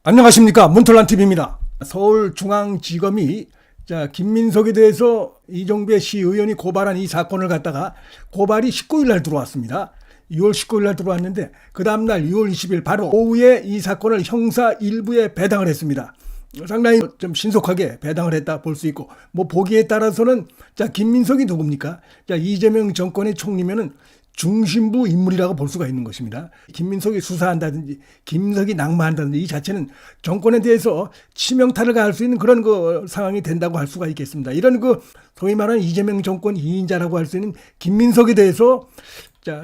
안녕하십니까, 문털란TV입니다. 서울중앙지검이 김민석에 대해서 이정배 시의원이 고발한 이 사건을 갖다가 고발이 19일 날 들어왔습니다. 2월 19일 날 들어왔는데 그 다음날 2월 20일 바로 오후에 이 사건을 형사 1부에 배당을 했습니다. 상당히 좀 신속하게 배당을 했다 볼 수 있고, 보기에 따라서는 김민석이 누굽니까? 이재명 정권의 총리면은 중심부 인물이라고 볼 수가 있는 것입니다. 김민석이 수사한다든지 김민석이 낙마한다든지 이 자체는 정권에 대해서 치명타를 가할 수 있는 그런 상황이 된다고 할 수가 있겠습니다. 이런 소위 말하는 이재명 정권 2인자라고 할 수 있는 김민석에 대해서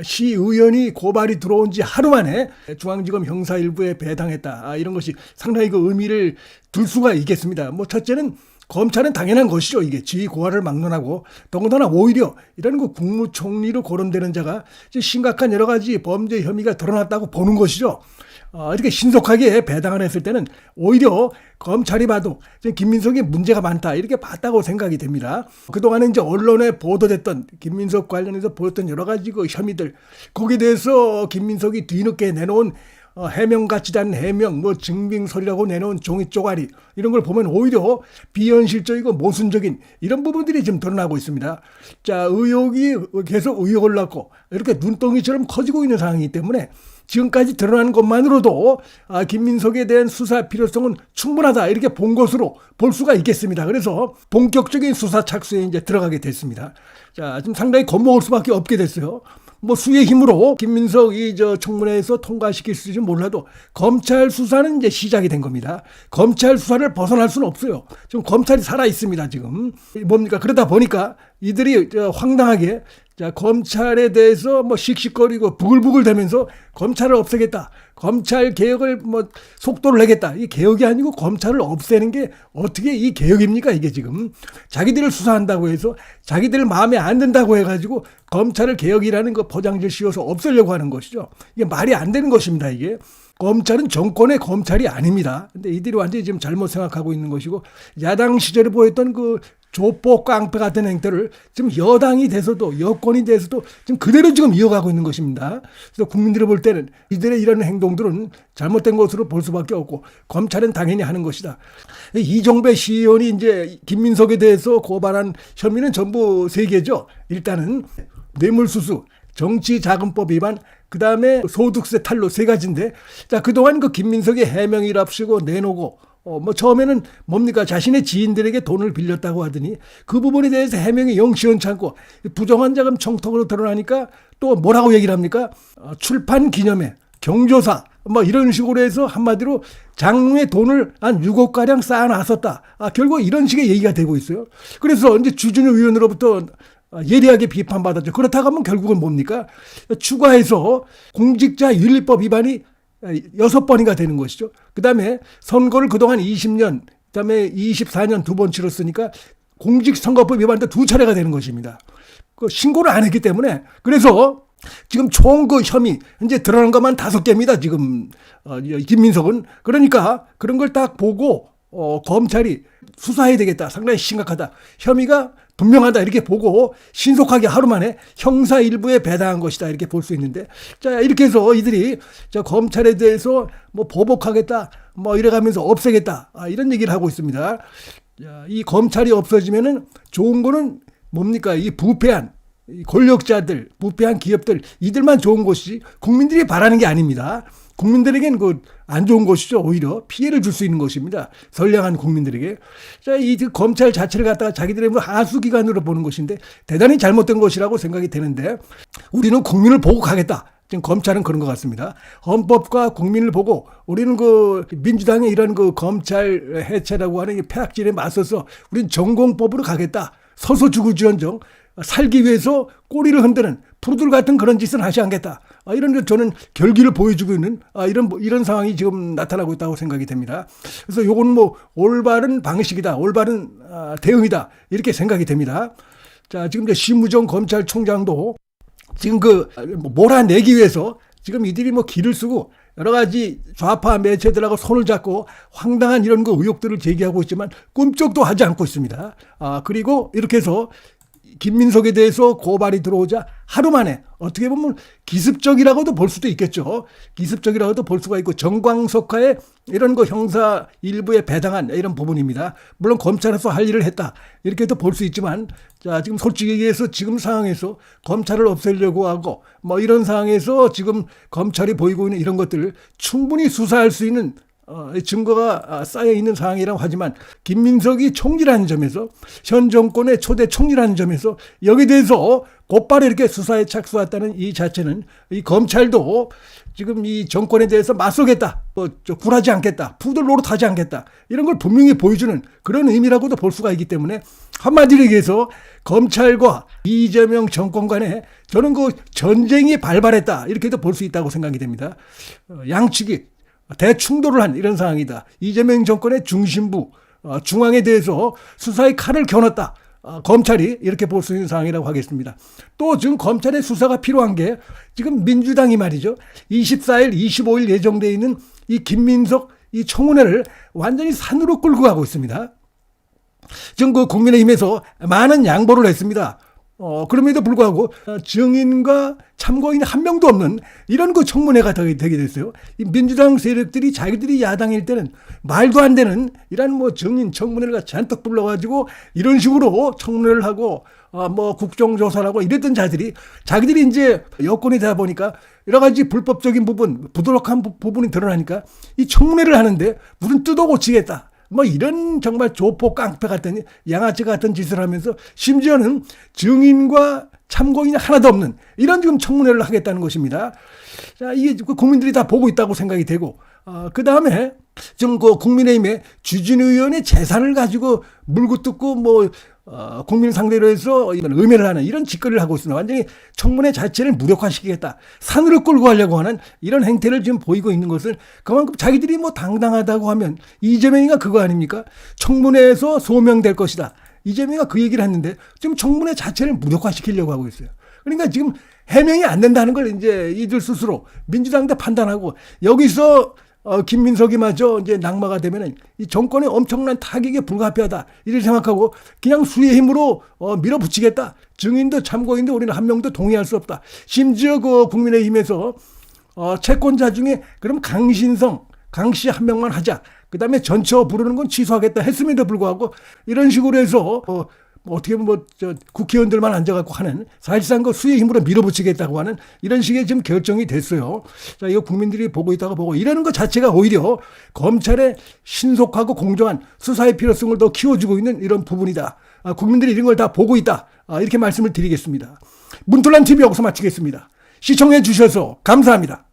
시의원이 고발이 들어온 지 하루 만에 중앙지검 형사 1부에 배당했다. 이런 것이 상당히 의미를 둘 수가 있겠습니다. 첫째는 검찰은 당연한 것이죠. 이게 지위 고하를 막론하고, 더군다나 오히려 이런 국무총리로 거론되는 자가 심각한 여러 가지 범죄 혐의가 드러났다고 보는 것이죠. 이렇게 신속하게 배당을 했을 때는 오히려 검찰이 봐도 김민석이 문제가 많다 이렇게 봤다고 생각이 됩니다. 그동안에 언론에 보도됐던 김민석 관련해서 보였던 여러 가지 혐의들, 거기에 대해서 김민석이 뒤늦게 내놓은 해명 같지도 않은 해명, 증빙서리라고 내놓은 종이 쪼가리, 이런 걸 보면 오히려 비현실적이고 모순적인 이런 부분들이 지금 드러나고 있습니다. 의혹이 계속 의혹을 낳고 이렇게 눈덩이처럼 커지고 있는 상황이기 때문에 지금까지 드러난 것만으로도 김민석에 대한 수사 필요성은 충분하다 이렇게 본 것으로 볼 수가 있겠습니다. 그래서 본격적인 수사 착수에 이제 들어가게 됐습니다. 지금 상당히 겁먹을 수밖에 없게 됐어요. 수의 힘으로 김민석 청문회에서 통과시킬 수 있을지 몰라도 검찰 수사는 이제 시작이 된 겁니다. 검찰 수사를 벗어날 수는 없어요. 지금 검찰이 살아 있습니다. 지금 그러다 보니까 이들이 황당하게 검찰에 대해서 씩씩거리고 부글부글 대면서 검찰을 없애겠다, 검찰 개혁을 속도를 내겠다. 이 개혁이 아니고 검찰을 없애는 게 어떻게 이 개혁입니까? 이게 지금 자기들을 수사한다고 해서 자기들 마음에 안 든다고 해가지고 검찰을 개혁이라는 포장지를 씌워서 없애려고 하는 것이죠. 이게 말이 안 되는 것입니다. 이게 검찰은 정권의 검찰이 아닙니다. 근데 이들이 완전히 지금 잘못 생각하고 있는 것이고, 야당 시절에 보였던 조폭 깡패 같은 행태를 지금 여당이 돼서도 여권이 돼서도 지금 그대로 지금 이어가고 있는 것입니다. 그래서 국민들이 볼 때는 이들의 이런 행동들은 잘못된 것으로 볼 수밖에 없고, 검찰은 당연히 하는 것이다. 이정배 시의원이 이제 김민석에 대해서 고발한 혐의는 전부 3개죠. 일단은 뇌물수수, 정치자금법 위반, 그 다음에 소득세 탈루 3가지인데, 그동안 김민석의 해명이랍시고 내놓고, 처음에는 자신의 지인들에게 돈을 빌렸다고 하더니 그 부분에 대해서 해명이 영시원찮고 부정한 자금 청탁으로 드러나니까 또 뭐라고 얘기를 합니까? 출판 기념회, 경조사, 이런 식으로 해서 한마디로 장롱에 돈을 한 6억가량 쌓아놨었다. 결국 이런 식의 얘기가 되고 있어요. 그래서 이제 주준우 의원으로부터 예리하게 비판받았죠. 그렇다고 하면 결국은 뭡니까? 추가해서 공직자윤리법 위반이 6번이가 되는 것이죠. 그 다음에 선거를 그동안 20년, 그 다음에 24년 2번 치렀으니까 공직선거법 위반도 2차례가 되는 것입니다. 신고를 안 했기 때문에. 그래서 지금 총 혐의, 이제 드러난 것만 5개입니다. 지금, 김민석은. 그러니까 그런 걸 딱 보고, 검찰이 수사해야 되겠다. 상당히 심각하다. 혐의가 분명하다. 이렇게 보고 신속하게 하루 만에 형사 1부에 배당한 것이다. 이렇게 볼 수 있는데, 이렇게 해서 이들이 검찰에 대해서 보복하겠다. 이래가면서 없애겠다. 이런 얘기를 하고 있습니다. 이 검찰이 없어지면은 좋은 거는 뭡니까? 이 부패한 이 권력자들, 부패한 기업들, 이들만 좋은 것이지 국민들이 바라는 게 아닙니다. 국민들에겐 안 좋은 것이죠. 오히려 피해를 줄 수 있는 것입니다. 선량한 국민들에게. 이 검찰 자체를 갖다가 자기들의 하수기관으로 보는 것인데 대단히 잘못된 것이라고 생각이 되는데, 우리는 국민을 보고 가겠다. 지금 검찰은 그런 것 같습니다. 헌법과 국민을 보고 우리는 민주당의 이런 검찰 해체라고 하는 폐악질에 맞서서 우리는 전공법으로 가겠다. 서서 죽을지언정 살기 위해서 꼬리를 흔드는 푸르들 같은 그런 짓은 하지 않겠다. 이런 저는 결기를 보여주고 있는 이런 상황이 지금 나타나고 있다고 생각이 됩니다. 그래서 이건 올바른 방식이다, 올바른 대응이다 이렇게 생각이 됩니다. 지금 이제 심우정 검찰총장도 지금 몰아내기 위해서 지금 이들이 길을 쓰고 여러 가지 좌파 매체들하고 손을 잡고 황당한 이런 의혹들을 제기하고 있지만 꿈쩍도 하지 않고 있습니다. 그리고 이렇게 해서 김민석에 대해서 고발이 들어오자 하루 만에 어떻게 보면 기습적이라고도 볼 수도 있겠죠. 기습적이라고도 볼 수가 있고 정광석화의 이런 거 형사 일부에 배당한 이런 부분입니다. 물론 검찰에서 할 일을 했다 이렇게도 볼 수 있지만 자 지금 솔직히 얘기해서 지금 상황에서 검찰을 없애려고 하고 뭐 이런 상황에서 지금 검찰이 보이고 있는 이런 것들을 충분히 수사할 수 있는 증거가 쌓여 있는 상황이라고 하지만 김민석이 총리라는 점에서 현 정권의 초대 총리라는 점에서 여기에 대해서 곧바로 이렇게 수사에 착수했다는 이 자체는 이 검찰도 지금 이 정권에 대해서 맞서겠다, 굴하지 않겠다, 푸들 노릇하지 않겠다 이런 걸 분명히 보여주는 그런 의미라고도 볼 수가 있기 때문에 한마디로 얘기해서 검찰과 이재명 정권 간에 저는 그 전쟁이 발발했다 이렇게도 볼 수 있다고 생각이 됩니다. 양측이 대충돌을 한 이런 상황이다. 이재명 정권의 중심부 중앙에 대해서 수사의 칼을 겨눴다. 검찰이 이렇게 볼 수 있는 상황이라고 하겠습니다. 또 지금 검찰의 수사가 필요한 게 지금 민주당이 말이죠. 24일, 25일 예정되어 있는 이 김민석 이 청문회를 완전히 산으로 끌고 가고 있습니다. 지금 그 국민의힘에서 많은 양보를 했습니다. 그럼에도 불구하고 증인과 참고인 한 명도 없는 이런 그 청문회가 되게 됐어요. 이 민주당 세력들이 자기들이 야당일 때는 말도 안 되는 이런 뭐 증인 청문회를 잔뜩 불러가지고 이런 식으로 청문회를 하고 뭐 국정조사를 하고 이랬던 자들이 자기들이 이제 여권이 되다 보니까 여러 가지 불법적인 부분, 부도덕한 부분이 드러나니까 이 청문회를 하는데 무슨 뜯어 고치겠다. 뭐 이런 정말 조폭 깡패 같은 양아치 같은 짓을 하면서 심지어는 증인과 참고인이 하나도 없는 이런 지금 청문회를 하겠다는 것입니다. 자, 이게 국민들이 다 보고 있다고 생각이 되고, 그 다음에 지금 그 국민의힘의 주진우 의원의 재산을 가지고 물고 뜯고 국민 상대로 해서 음해를 하는 이런 짓거리를 하고 있습니다. 완전히 청문회 자체를 무력화시키겠다. 산으로 끌고 가려고 하는 이런 행태를 지금 보이고 있는 것은 그만큼 자기들이 뭐 당당하다고 하면 이재명이가 그거 아닙니까? 청문회에서 소명될 것이다. 이재명이가 그 얘기를 했는데 지금 청문회 자체를 무력화시키려고 하고 있어요. 그러니까 지금 해명이 안 된다는 걸 이제 이들 스스로 민주당도 판단하고 여기서 김민석이 마저 이제 낙마가 되면은 이 정권의 엄청난 타격에 불가피하다 이렇게 생각하고 그냥 수의 힘으로 밀어붙이겠다. 증인도 참고인도 우리는 한 명도 동의할 수 없다. 심지어 그 국민의힘에서 채권자 중에 그럼 강씨 한 명만 하자. 그 다음에 전처 부르는 건 취소하겠다 했음에도 불구하고 이런 식으로 해서 어떻게 보면 국회의원들만 앉아갖고 하는 사실상 그 수의 힘으로 밀어붙이겠다고 하는 이런 식의 지금 결정이 됐어요. 자, 이거 국민들이 보고 있다가 보고 이러는 것 자체가 오히려 검찰의 신속하고 공정한 수사의 필요성을 더 키워주고 있는 이런 부분이다. 국민들이 이런 걸 다 보고 있다. 이렇게 말씀을 드리겠습니다. 문틀란 TV 여기서 마치겠습니다. 시청해 주셔서 감사합니다.